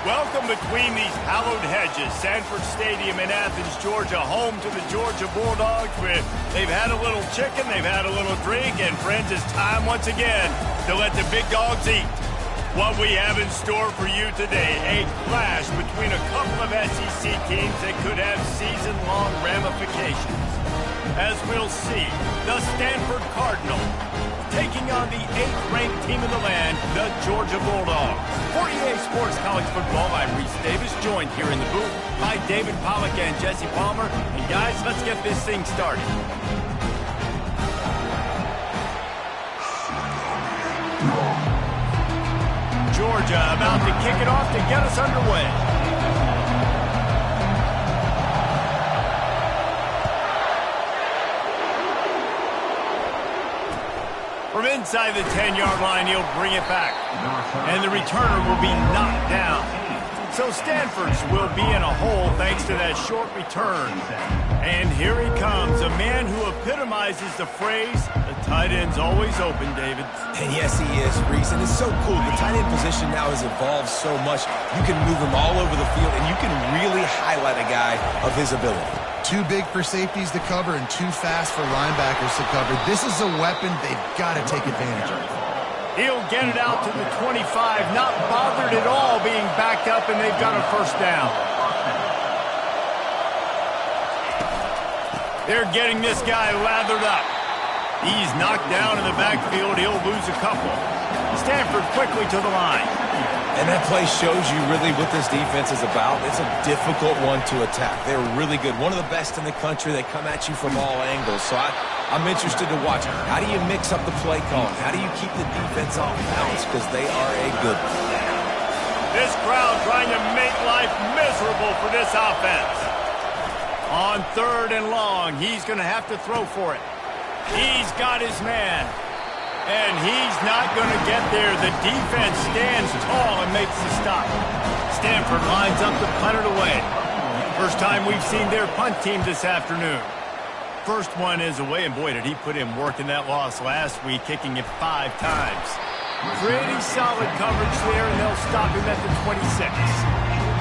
Welcome between these hallowed hedges. Sanford Stadium in Athens, Georgia, home to the Georgia Bulldogs. Where they've had a little chicken, they've had a little drink, and friends, it's time once again to let the big dogs eat. What we have in store for you today, a clash between a couple of SEC teams that could have season-long ramifications. As we'll see, the Stanford Cardinal taking on the 8th-ranked team in the land, the Georgia Bulldogs. For EA Sports College Football, I'm Reese Davis, joined here in the booth by David Pollack and Jesse Palmer. And guys, let's get this thing started. Georgia about to kick it off to get us underway. From inside the 10-yard line, he'll bring it back. And the returner will be knocked down. So Stanford's will be in a hole thanks to that short return. And here he comes, a man who epitomizes the phrase, the tight end's always open, David. And yes, he is, Reese. And it's so cool. The tight end position now has evolved so much. You can move him all over the field, and you can really highlight a guy of his ability. Too big for safeties to cover and too fast for linebackers to cover. This is a weapon they've got to take advantage of. He'll get it out to the 25, not bothered at all being backed up, and they've got a first down. They're getting this guy lathered up. He's knocked down in the backfield. He'll lose a couple. Stanford quickly to the line. And that play shows you really what this defense is about. It's a difficult one to attack. They're really good. One of the best in the country. They come at you from all angles. So I'm interested to watch. How do you mix up the play calling? How do you keep the defense off balance? Because they are a good one. This crowd trying to make life miserable for this offense. On 3rd and long, he's going to have to throw for it. He's got his man. And he's not going to get there. The defense stands tall and makes the stop. Stanford lines up to punt it away. First time we've seen their punt team this afternoon. First one is away, and boy, did he put in work in that loss last week, kicking it 5 times. Pretty solid coverage there, and they'll stop him at the 26.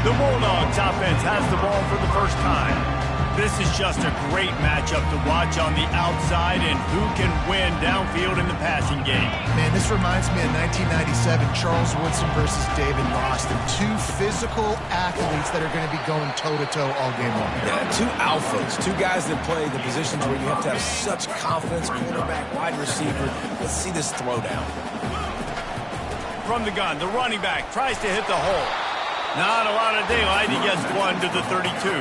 The Bulldogs offense has the ball for the first time. This is just a great matchup to watch on the outside, and who can win downfield in the passing game. Man, this reminds me of 1997, Charles Woodson versus David Boston. Two physical athletes that are going to be going toe-to-toe all game long. Yeah, two alphas, two guys that play the positions where you have to have such confidence, quarterback, wide receiver. Let's see this throwdown. From the gun, the running back tries to hit the hole. Not a lot of daylight. He gets one to the 32.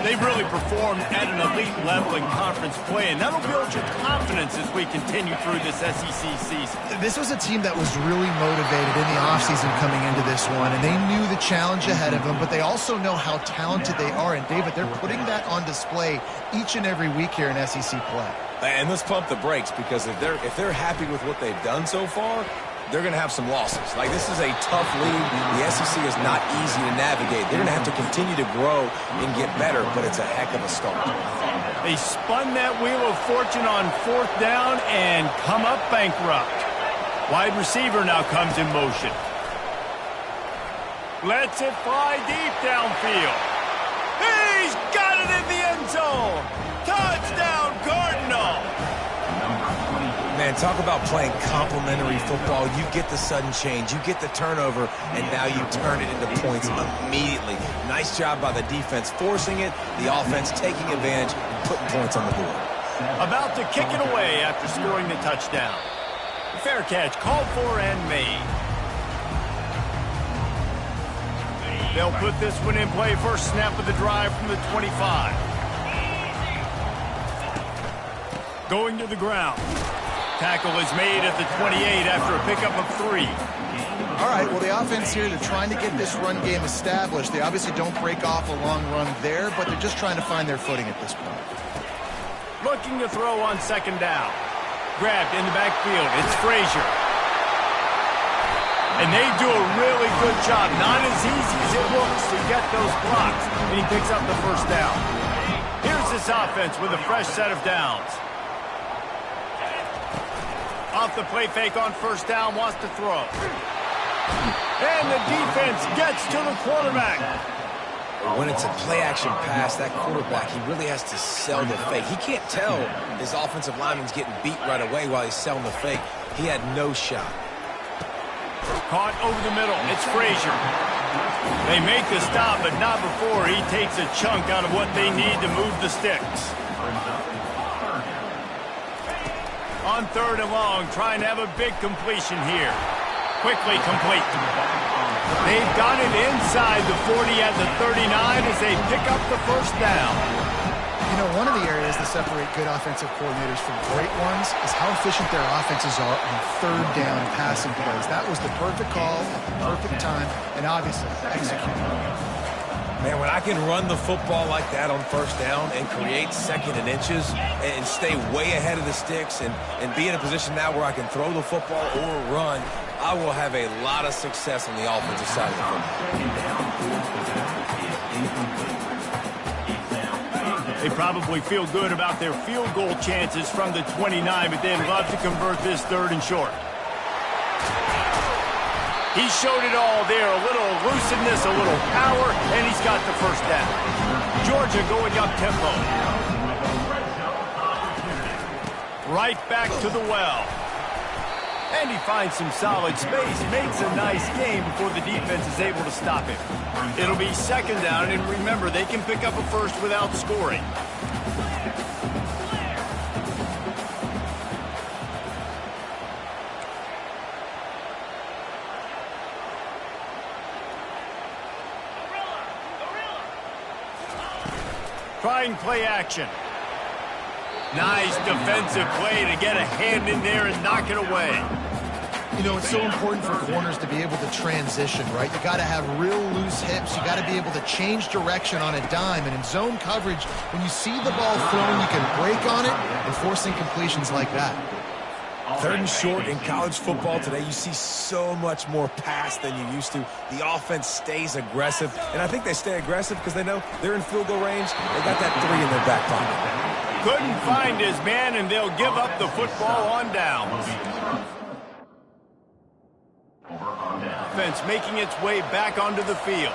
They've really performed at an elite level in conference play, and that'll build your confidence as we continue through this SEC season. This was a team that was really motivated in the offseason coming into this one, and they knew the challenge ahead of them, but they also know how talented they are. And, David, they're putting that on display each and every week here in SEC play. And let's pump the brakes, because if they're happy with what they've done so far, they're going to have some losses. Like, this is a tough league. The SEC is not easy to navigate. They're going to have to continue to grow and get better, but it's a heck of a start. They spun that wheel of fortune on 4th down and come up bankrupt. Wide receiver now comes in motion. Lets it fly deep downfield. He's got it in the end zone. Touchdown, Cardinal. Man, talk about playing complementary football. You get the sudden change, you get the turnover, and now you turn it into points immediately. Nice job by the defense forcing it, the offense taking advantage, and putting points on the board. About to kick it away after scoring the touchdown. Fair catch, called for and made. They'll put this one in play. First snap of the drive from the 25. Going to the ground. Tackle is made at the 28 after a pickup of 3. All right, well, the offense here, they're trying to get this run game established. They obviously don't break off a long run there, but they're just trying to find their footing at this point. Looking to throw on 2nd down. Grabbed in the backfield. It's Frazier. And they do a really good job. Not as easy as it looks to get those blocks. And he picks up the first down. Here's this offense with a fresh set of downs. Off the play fake on 1st down, wants to throw. And the defense gets to the quarterback. When it's a play-action pass, that quarterback, he really has to sell the fake. He can't tell his offensive lineman's getting beat right away while he's selling the fake. He had no shot. Caught over the middle. It's Frazier. They make the stop, but not before he takes a chunk out of what they need to move the sticks. On 3rd and long, trying to have a big completion here. Quickly complete. They've got it inside the 40 at the 39 as they pick up the first down. You know, one of the areas that separate good offensive coordinators from great ones is how efficient their offenses are on 3rd down passing plays. That was the perfect call at the perfect time, and obviously executed. Man, when I can run the football like that on 1st down and create 2nd and inches and stay way ahead of the sticks and be in a position now where I can throw the football or run, I will have a lot of success on the offensive side of the football. They probably feel good about their field goal chances from the 29, but they'd love to convert this 3rd and short. He showed it all there, a little elusiveness, a little power, and he's got the first down. Georgia going up tempo. Right back to the well. And he finds some solid space, makes a nice game before the defense is able to stop him. It'll be 2nd down, and remember, they can pick up a first without scoring. Trying play action. Nice defensive play to get a hand in there and knock it away. You know, it's so important for corners to be able to transition, right? You got to have real loose hips. You got to be able to change direction on a dime. And in zone coverage, when you see the ball thrown, you can break on it and force incompletions like that. 3rd and short in college football today, you see so much more pass than you used to. The offense stays aggressive, and I think they stay aggressive because they know they're in field goal range. They got that 3 in their back pocket. Couldn't find his man, and they'll give up the football on downs. Offense making its way back onto the field.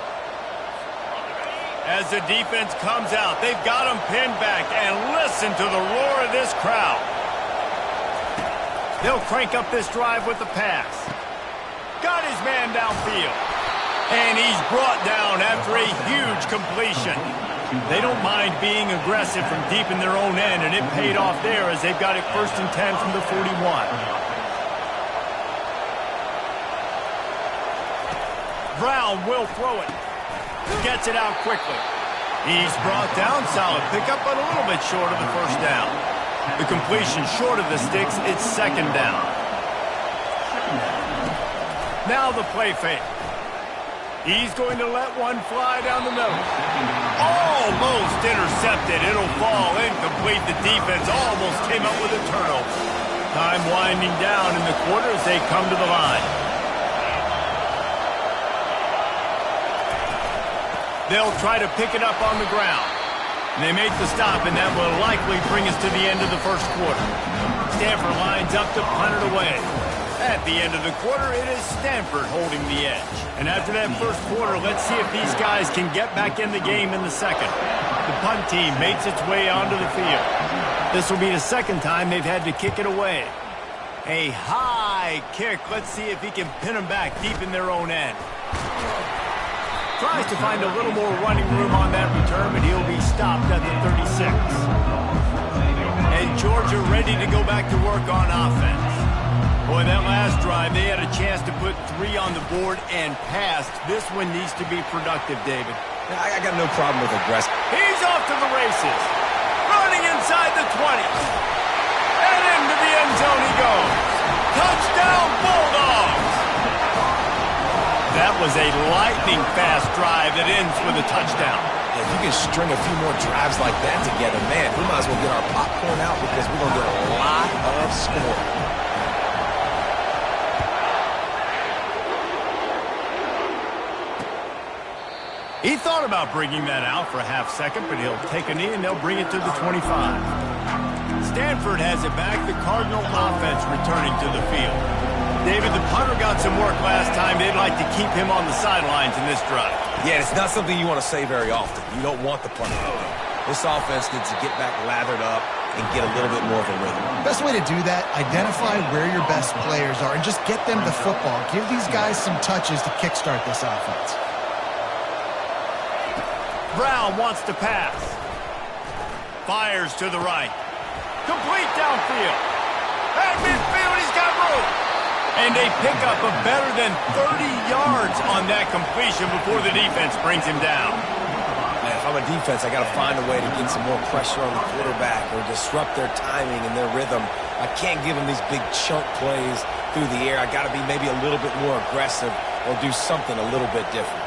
As the defense comes out, they've got him pinned back, and listen to the roar of this crowd. They'll crank up this drive with the pass. Got his man downfield. And he's brought down after a huge completion. They don't mind being aggressive from deep in their own end, and it paid off there as they've got it 1st and 10 from the 41. Brown will throw it. Gets it out quickly. He's brought down, solid pickup, but a little bit short of the first down. The completion short of the sticks, it's 2nd down. Now the play fake. He's going to let one fly down the middle. Almost intercepted. It'll fall incomplete. The defense almost came up with a turnover. Time winding down in the quarter as they come to the line. They'll try to pick it up on the ground. They make the stop, and that will likely bring us to the end of the 1st quarter. Stanford lines up to punt it away. At the end of the quarter, it is Stanford holding the edge. And after that 1st quarter, let's see if these guys can get back in the game in the 2nd. The punt team makes its way onto the field. This will be the 2nd time they've had to kick it away. A high kick. Let's see if he can pin them back deep in their own end. Tries to find a little more running room on that return, but he'll be stopped at the 36. And Georgia ready to go back to work on offense. Boy, that last drive, they had a chance to put 3 on the board and passed. This one needs to be productive, David. I got no problem with aggressive. He's off to the races. Running inside the 20. And into the end zone he goes. Touchdown, Bulldogs! That was a lightning-fast drive that ends with a touchdown. If you can string a few more drives like that together, man, we might as well get our popcorn out because we're going to get a lot of scoring. He thought about bringing that out for a half second, but he'll take a knee and they'll bring it to the 25. Stanford has it back. The Cardinal offense returning to the field. David, the punter got some work last time. They'd like to keep him on the sidelines in this drive. Yeah, it's not something you want to say very often. You don't want the punter to do. This offense needs to get back lathered up and get a little bit more of a rhythm. Best way to do that, identify where your best players are and just get them the football. Give these guys some touches to kickstart this offense. Brown wants to pass. Fires to the right. Complete downfield. At midfield, he's got room. And they pick up a better than 30 yards on that completion before the defense brings him down. Man, if I'm a defense, I got to find a way to get some more pressure on the quarterback or disrupt their timing and their rhythm. I can't give them these big chunk plays through the air. I got to be maybe a little bit more aggressive or do something a little bit different.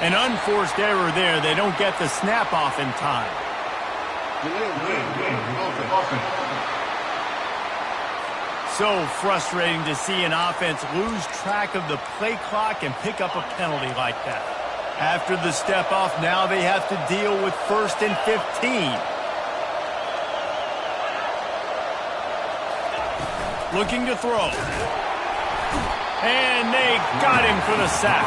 An unforced error there. They don't get the snap off in time. So frustrating to see an offense lose track of the play clock and pick up a penalty like that. After the step off, now they have to deal with 1st and 15. Looking to throw. And they got him for the sack.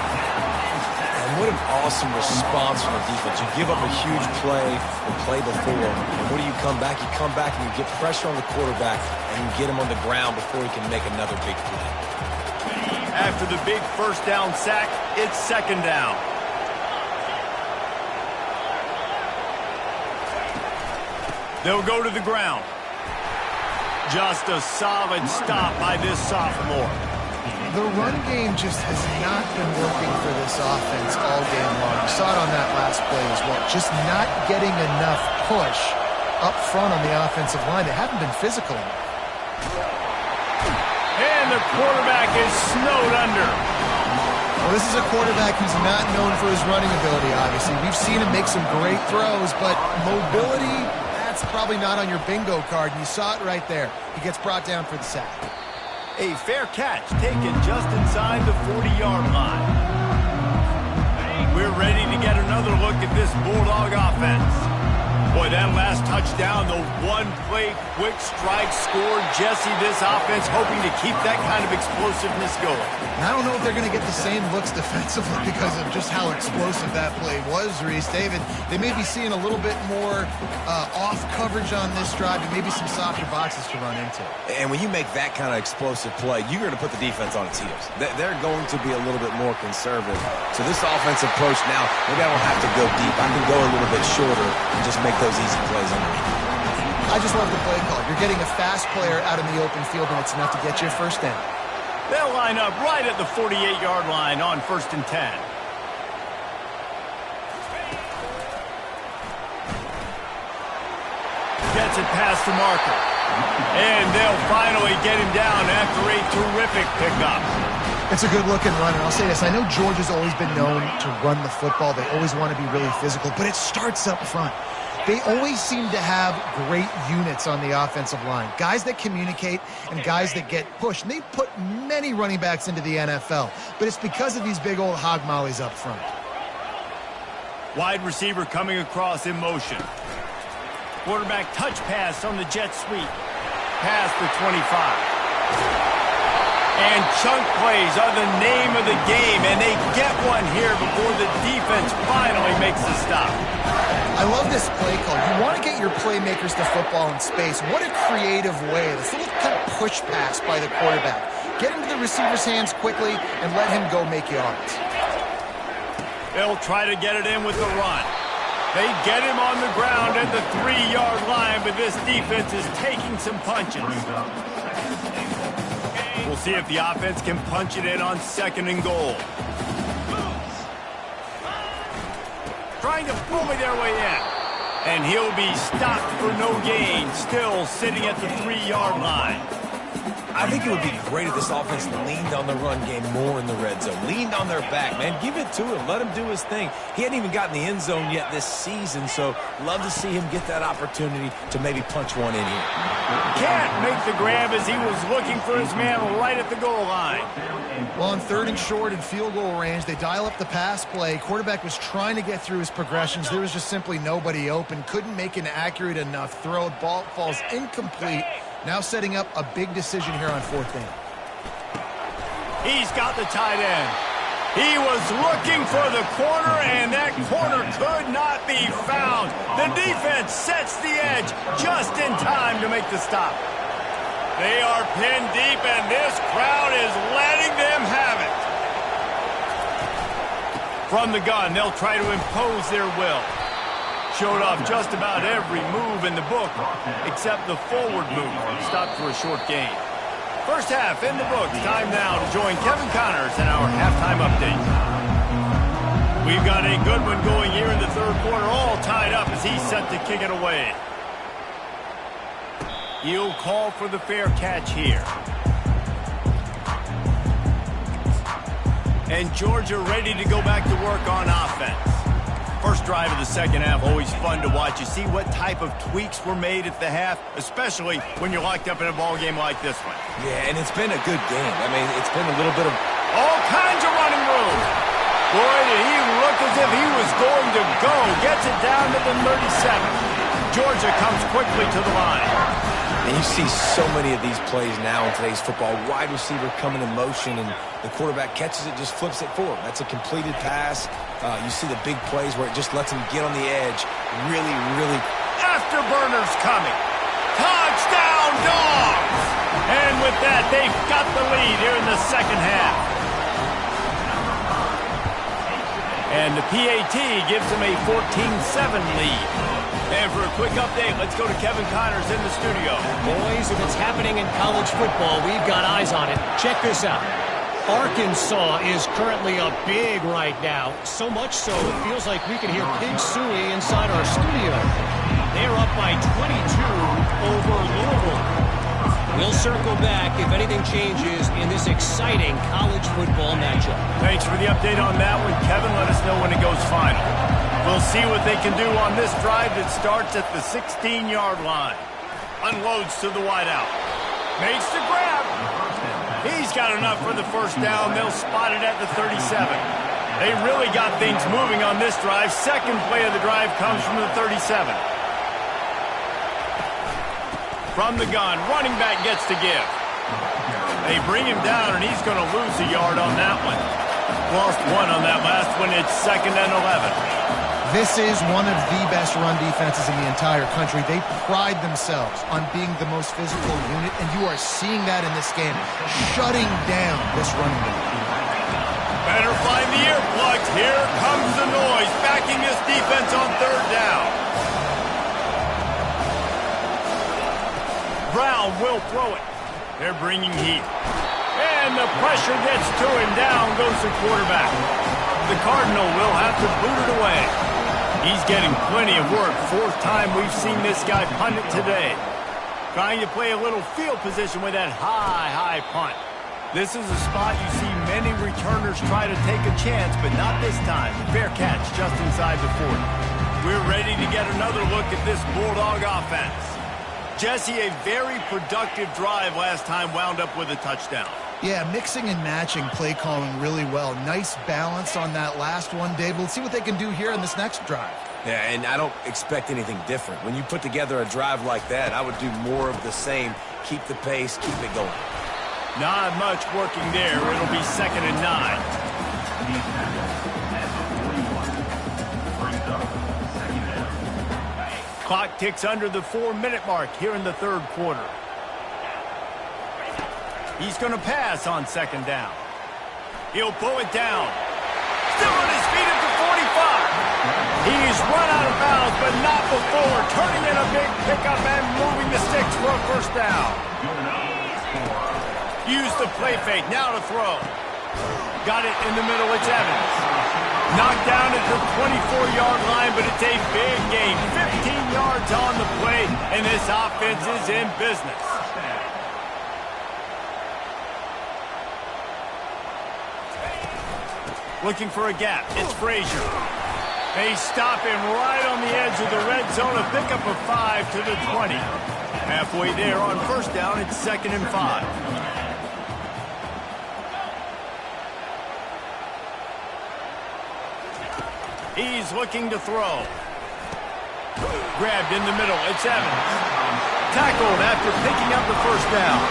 And what an awesome response from the defense. You give up a huge play the play before, and what do you come back? You come back and you get pressure on the quarterback and you get him on the ground before he can make another big play. After the big first down sack, it's 2nd down. They'll go to the ground. Just a solid stop by this sophomore. The run game just has not been working for this offense all game long. You saw it on that last play as well. Just not getting enough push up front on the offensive line. They haven't been physical enough. And the quarterback is snowed under. Well, this is a quarterback who's not known for his running ability, obviously. We've seen him make some great throws, but mobility, that's probably not on your bingo card, and you saw it right there. He gets brought down for the sack. A fair catch taken just inside the 40-yard line. We're ready to get another look at this Bulldog offense. Boy, that last touchdown, the one-play quick strike score. Jesse, this offense hoping to keep that kind of explosiveness going. And I don't know if they're going to get the same looks defensively because of just how explosive that play was, Reese. David, they may be seeing a little bit more off coverage on this drive and maybe some softer boxes to run into. And when you make that kind of explosive play, you're going to put the defense on its heels. They're going to be a little bit more conservative. So this offensive approach now, maybe I don't have to go deep. I can go a little bit shorter and just make those easy plays underneath. I just love the play call. You're getting a fast player out in the open field, and it's enough to get you a first down. They'll line up right at the 48-yard line on 1st and 10. Gets it past the marker. And they'll finally get him down after a terrific pickup. It's a good-looking run, and I'll say this. I know Georgia's always been known to run the football. They always want to be really physical, but it starts up front. They always seem to have great units on the offensive line. Guys that communicate and guys that get pushed. And they've put many running backs into the NFL, but it's because of these big old hog mollies up front. Wide receiver coming across in motion. Quarterback touch pass on the jet sweep. Past the 25. And chunk plays are the name of the game, and they get one here before the defense finally makes the stop. I love this play call. You want to get your playmakers to football in space. What a creative way. This little kind of push pass by the quarterback. Get into the receiver's hands quickly and let him go make yards. They'll try to get it in with the run. They get him on the ground at the 3-yard line, but this defense is taking some punches. We'll see if the offense can punch it in on 2nd and goal. Trying to bully their way in. And he'll be stopped for no gain, still sitting at the 3-yard line. I think it would be great if this offense leaned on the run game more in the red zone. Leaned on their back, man. Give it to him. Let him do his thing. He hadn't even gotten the end zone yet this season, so love to see him get that opportunity to maybe punch one in here. Can't make the grab as he was looking for his man right at the goal line. Well, on 3rd and short in field goal range, they dial up the pass play. Quarterback was trying to get through his progressions. There was just simply nobody open. Couldn't make an accurate enough throw. Ball falls incomplete. Now setting up a big decision here on 4th down. He's got the tight end. He was looking for the corner, and that corner could not be found. The defense sets the edge just in time to make the stop. They are pinned deep, and this crowd is letting them have it. From the gun, they'll try to impose their will. Showed off just about every move in the book, except the forward move. Stopped for a short gain. First half in the books. Time now to join Kevin Connors in our halftime update. We've got a good one going here in the 3rd quarter, all tied up as he's set to kick it away. He'll call for the fair catch here. And Georgia ready to go back to work on offense. First drive of the 2nd half, always fun to watch. You see what type of tweaks were made at the half, especially when you're locked up in a ball game like this one. Yeah, and it's been a good game. I mean, it's been a little bit of... all kinds of running room. Boy, did he look as if he was going to go. Gets it down to the 37. Georgia comes quickly to the line. And you see so many of these plays now in today's football. Wide receiver coming in motion, and the quarterback catches it, just flips it forward. That's a completed pass. You see the big plays where it just lets him get on the edge. Really, really... afterburners coming. Touchdown, Dogs! And with that, they've got the lead here in the 2nd half. And the PAT gives them a 14-7 lead. And for a quick update, let's go to Kevin Connors in the studio. Boys, if it's happening in college football, we've got eyes on it. Check this out. Arkansas is currently up big right now. So much so, it feels like we can hear Pig Suey inside our studio. They're up by 22 over Louisville. We'll circle back if anything changes in this exciting college football matchup. Thanks for the update on that one, Kevin. Let us know when it goes final. We'll see what they can do on this drive that starts at the 16-yard line. Unloads to the wideout. Makes the grab. He's got enough for the first down. They'll spot it at the 37. They really got things moving on this drive. Second play of the drive comes from the 37. From the gun, running back gets to give. They bring him down, and he's going to lose a yard on that one. Lost one on that last one. It's 2nd and 11. This is one of the best run defenses in the entire country. They pride themselves on being the most physical unit, and you are seeing that in this game, shutting down this running game. Better find the earplugs. Here comes the noise, backing this defense on 3rd down. Brown will throw it. They're bringing heat. And the pressure gets to him. Down goes the quarterback. The Cardinal will have to boot it away. He's getting plenty of work. 4th time we've seen this guy punt it today. Trying to play a little field position with that high punt. This is a spot you see many returners try to take a chance, but not this time. Fair catch just inside the 40. We're ready to get another look at this Bulldog offense. Jesse, a very productive drive last time wound up with a touchdown. Yeah, mixing and matching play calling really well. Nice balance on that last one, Dave. We'll see what they can do here in this next drive. Yeah, and I don't expect anything different. When you put together a drive like that, I would do more of the same. Keep the pace, keep it going. Not much working there. It'll be 2nd and 9. Clock ticks under the 4-minute mark here in the 3rd quarter. He's going to pass on 2nd down. He'll pull it down. Still on his feet at the 45. He's run out of bounds, but not before. Turning in a big pickup and moving the sticks for a first down. Use the play fake. Now to throw. Got it in the middle. It's Evans. Knocked down at the 24-yard line, but it's a big gain. 15 yards on the play, and this offense is in business. Looking for a gap. It's Frazier. They stop him right on the edge of the red zone. A pickup of 5 to the 20. Halfway there on first down, it's 2nd and 5. He's looking to throw. Grabbed in the middle. It's Evans. Tackled after picking up the first down.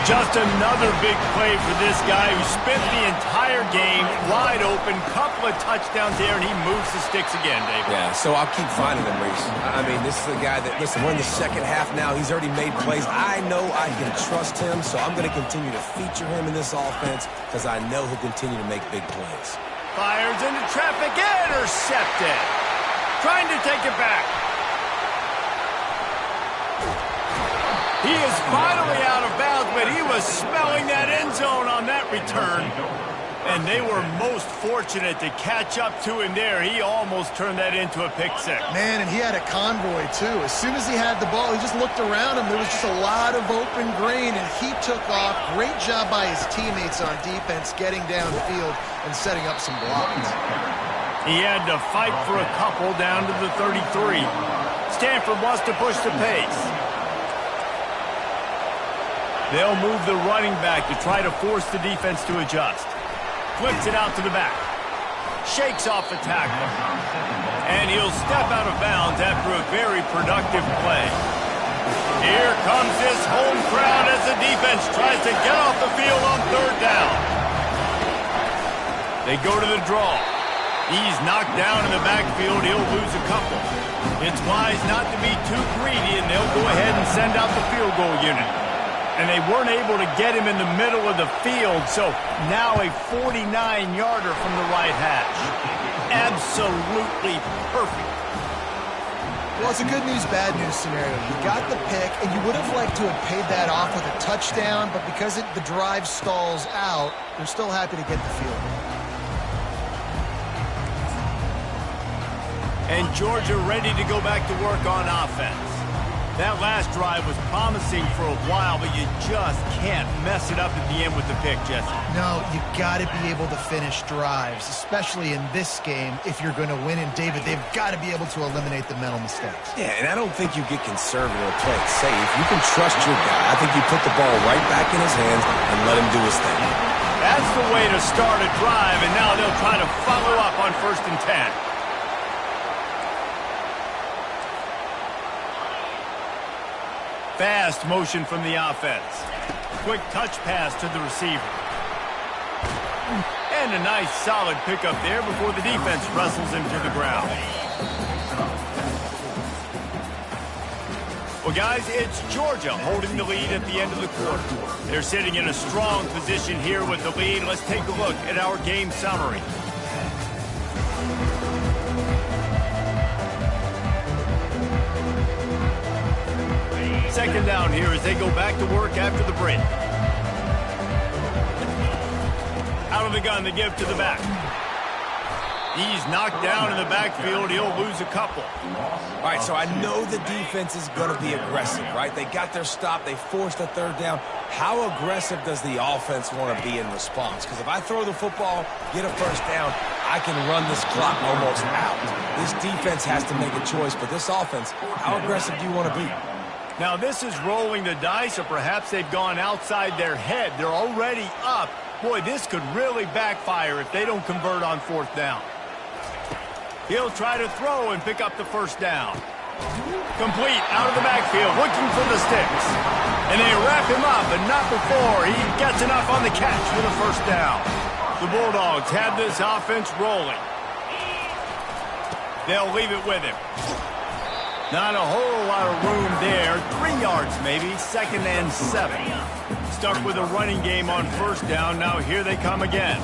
Just another big play for this guy who spent the entire game wide open. Couple of touchdowns there, and he moves the sticks again, David. Yeah, so I'll keep finding him, Reese. I mean, this is the guy that, listen, we're in the second half now. He's already made plays. I know I can trust him, so I'm going to continue to feature him in this offense because I know he'll continue to make big plays. Fires into traffic, intercepted. Trying to take it back. He is finally out of bounds, but he was smelling that end zone on that return. And they were most fortunate to catch up to him there. He almost turned that into a pick six. Man, and he had a convoy, too. As soon as he had the ball, he just looked around him. There was just a lot of open green, and he took off. Great job by his teammates on defense, getting downfield and setting up some blocks. He had to fight for a couple down to the 33. Stanford wants to push the pace. They'll move the running back to try to force the defense to adjust. Flips it out to the back. Shakes off the tackle. And he'll step out of bounds after a very productive play. Here comes this home crowd as the defense tries to get off the field on third down. They go to the draw. He's knocked down in the backfield. He'll lose a couple. It's wise not to be too greedy, and they'll go ahead and send out the field goal unit. And they weren't able to get him in the middle of the field, so now a 49-yarder from the right hash. Absolutely perfect. Well, it's a good news, bad news scenario. You got the pick, and you would have liked to have paid that off with a touchdown, but because the drive stalls out, they're still happy to get the field goal. And Georgia ready to go back to work on offense. That last drive was promising for a while, but you just can't mess it up at the end with the pick, Jesse. No, you got to be able to finish drives, especially in this game if you're going to win. And, David, they've got to be able to eliminate the mental mistakes. Yeah, and I don't think you get conservative or play it safe. You can trust your guy. I think you put the ball right back in his hands and let him do his thing. That's the way to start a drive, and now they'll try to follow up on 1st and 10. Fast motion from the offense. Quick touch pass to the receiver. And a nice solid pickup there before the defense wrestles him to the ground. Well, guys, it's Georgia holding the lead at the end of the quarter. They're sitting in a strong position here with the lead. Let's take a look at our game summary. Second down here as they go back to work after the break. Out of the gun, they give to the back. He's knocked down in the backfield. He'll lose a couple. All right, so I know the defense is going to be aggressive, right? They got their stop. They forced a third down. How aggressive does the offense want to be in response? Because if I throw the football, get a first down, I can run this clock almost out. This defense has to make a choice, but this offense, how aggressive do you want to be? Now, this is rolling the dice, or perhaps they've gone outside their head. They're already up. Boy, this could really backfire if they don't convert on 4th down. He'll try to throw and pick up the first down. Complete out of the backfield, looking for the sticks. And they wrap him up, but not before he gets enough on the catch for the first down. The Bulldogs have this offense rolling. They'll leave it with him. Not a whole lot of room there. 3 yards maybe, 2nd and 7. Stuck with a running game on 1st down. Now here they come again.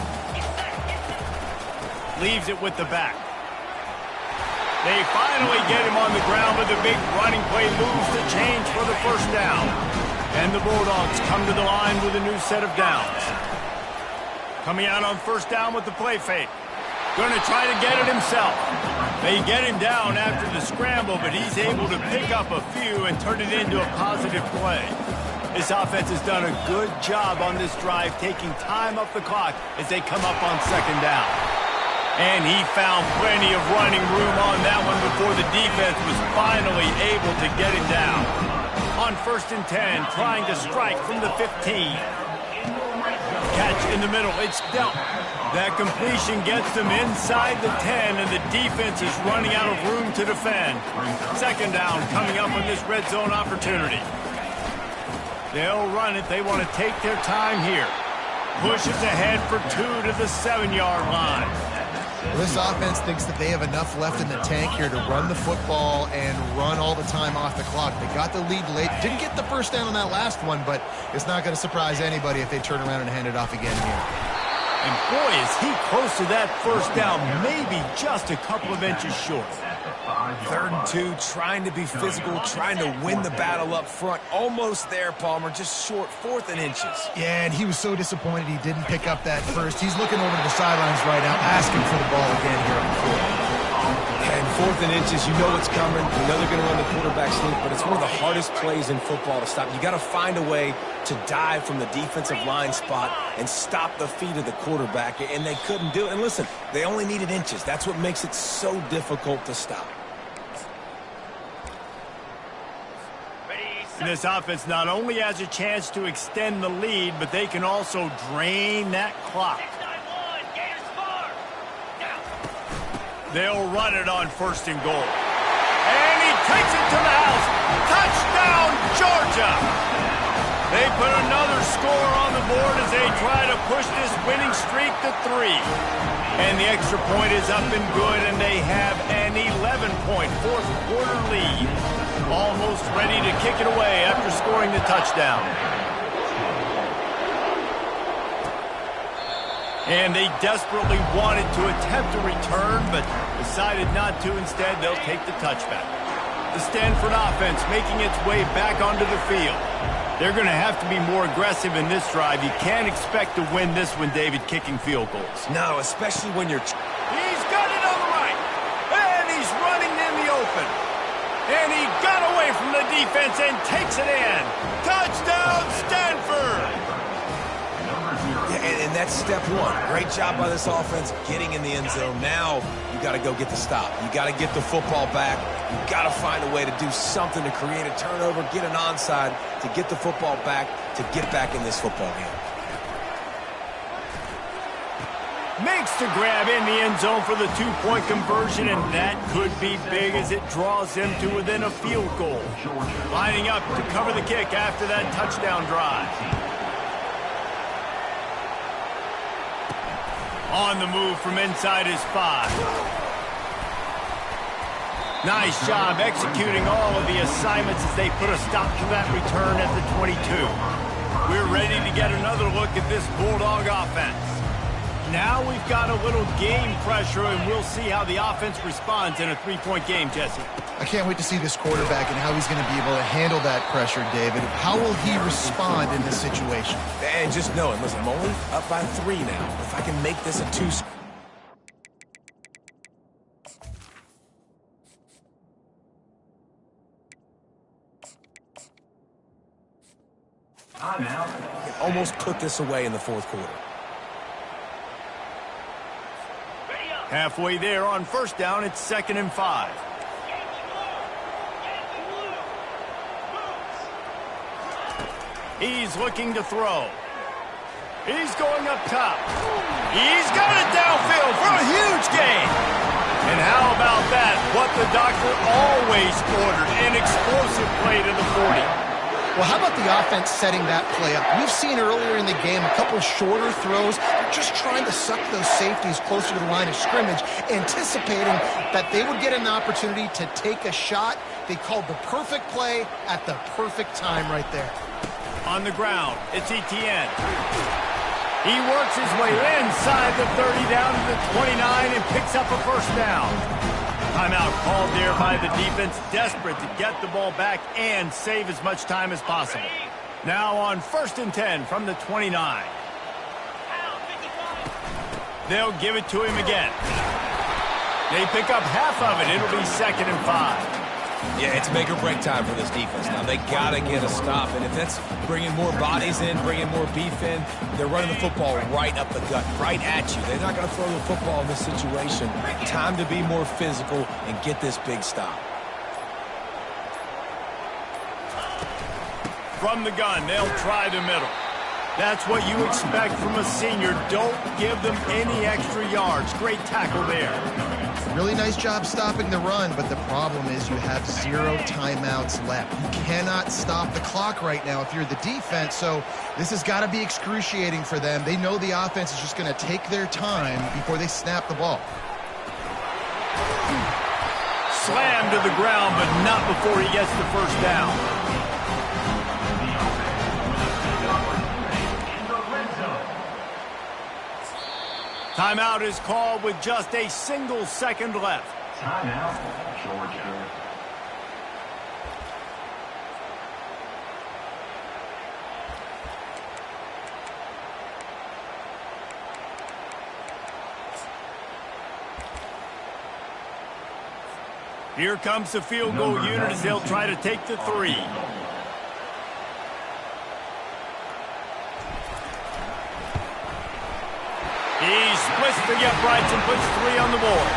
Leaves it with the back. They finally get him on the ground with a big running play. Moves the change for the first down. And the Bulldogs come to the line with a new set of downs. Coming out on 1st down with the play fake. Going to try to get it himself. They get him down after the scramble, but he's able to pick up a few and turn it into a positive play. This offense has done a good job on this drive, taking time off the clock as they come up on second down. And he found plenty of running room on that one before the defense was finally able to get it down. On 1st and 10, trying to strike from the 15. Catch in the middle, it's dealt. That completion gets them inside the 10, and the defense is running out of room to defend. Second down coming up on this red zone opportunity. They'll run it. They want to take their time here. Pushes ahead for 2 to the 7-yard line. This offense thinks that they have enough left in the tank here to run the football and run all the time off the clock. They got the lead late. Didn't get the first down on that last one, but it's not going to surprise anybody if they turn around and hand it off again here. And boy, is he close to that first down, maybe just a couple of inches short. 3rd and 2, trying to be physical, trying to win the battle up front. Almost there, Palmer, just short, 4th and inches. Yeah, and he was so disappointed he didn't pick up that first. He's looking over to the sidelines right now, asking for the ball again here on the court. And 4th and inches, you know it's coming. You know they're going to run the quarterback sneak, but it's one of the hardest plays in football to stop. You got to find a way to dive from the defensive line spot and stop the feet of the quarterback, and they couldn't do it. And listen, they only needed inches. That's what makes it so difficult to stop. And this offense not only has a chance to extend the lead, but they can also drain that clock. They'll run it on 1st and goal. And he takes it to the house. Touchdown, Georgia! They put another score on the board as they try to push this winning streak to 3. And the extra point is up and good, and they have an 11-point fourth-quarter lead. Almost ready to kick it away after scoring the touchdown. And they desperately wanted to attempt a return, but decided not to. Instead, they'll take the touchback. The Stanford offense making its way back onto the field. They're going to have to be more aggressive in this drive. You can't expect to win this one, David, kicking field goals. No, especially when you're... He's got it on the right. And he's running in the open. And he got away from the defense and takes it in. Touchdown, Stanford! And that's step one. Great job by this offense getting in the end zone. Now you got to go get the stop. You got to get the football back. You got to find a way to do something to create a turnover, get an onside, to get the football back, to get back in this football game. Makes the grab in the end zone for the 2-point conversion, and that could be big as it draws them to within a field goal. Lining up to cover the kick after that touchdown drive. On the move from inside his 5. Nice job executing all of the assignments as they put a stop to that return at the 22. We're ready to get another look at this Bulldog offense. Now we've got a little game pressure, and we'll see how the offense responds in a 3-point game, Jesse. I can't wait to see this quarterback and how he's going to be able to handle that pressure, David. How will he respond in this situation? And just knowing, listen, I'm only up by 3 now. If I can make this a 2... almost put this away in the 4th quarter. Halfway there on 1st down, it's 2nd and 5. He's looking to throw. He's going up top. He's got it downfield for a huge gain. And how about that? What the doctor always ordered, an explosive play to the 40. Well, how about the offense setting that play up? We've seen earlier in the game a couple shorter throws, just trying to suck those safeties closer to the line of scrimmage, anticipating that they would get an opportunity to take a shot. They called the perfect play at the perfect time right there. On the ground, it's Etienne. He works his way inside the 30 down to the 29 and picks up a first down. Timeout called there by the defense, desperate to get the ball back and save as much time as possible. Now on 1st and 10 from the 29. They'll give it to him again. They pick up half of it. It'll be 2nd and 5. Yeah, it's make or break time for this defense. Now, they got to get a stop, and if that's bringing more bodies in, bringing more beef in, they're running the football right up the gut, right at you. They're not going to throw the football in this situation. Time to be more physical and get this big stop. From the gun, they'll try the middle. That's what you expect from a senior. Don't give them any extra yards. Great tackle there. Really nice job stopping the run, but the problem is you have 0 timeouts left. You cannot stop the clock right now if you're the defense, so this has got to be excruciating for them. They know the offense is just going to take their time before they snap the ball. Slammed to the ground, but not before he gets the first down. Timeout is called with just a single second left. Timeout, Georgia. Here comes the field goal unit as they'll try to take the 3. He splits the uprights and puts 3 on the board.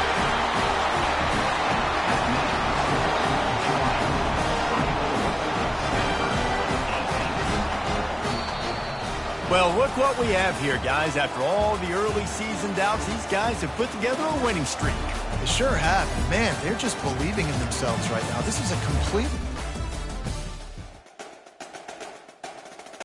Well, look what we have here, guys. After all the early season doubts, these guys have put together a winning streak. They sure have. Man, they're just believing in themselves right now. This is a complete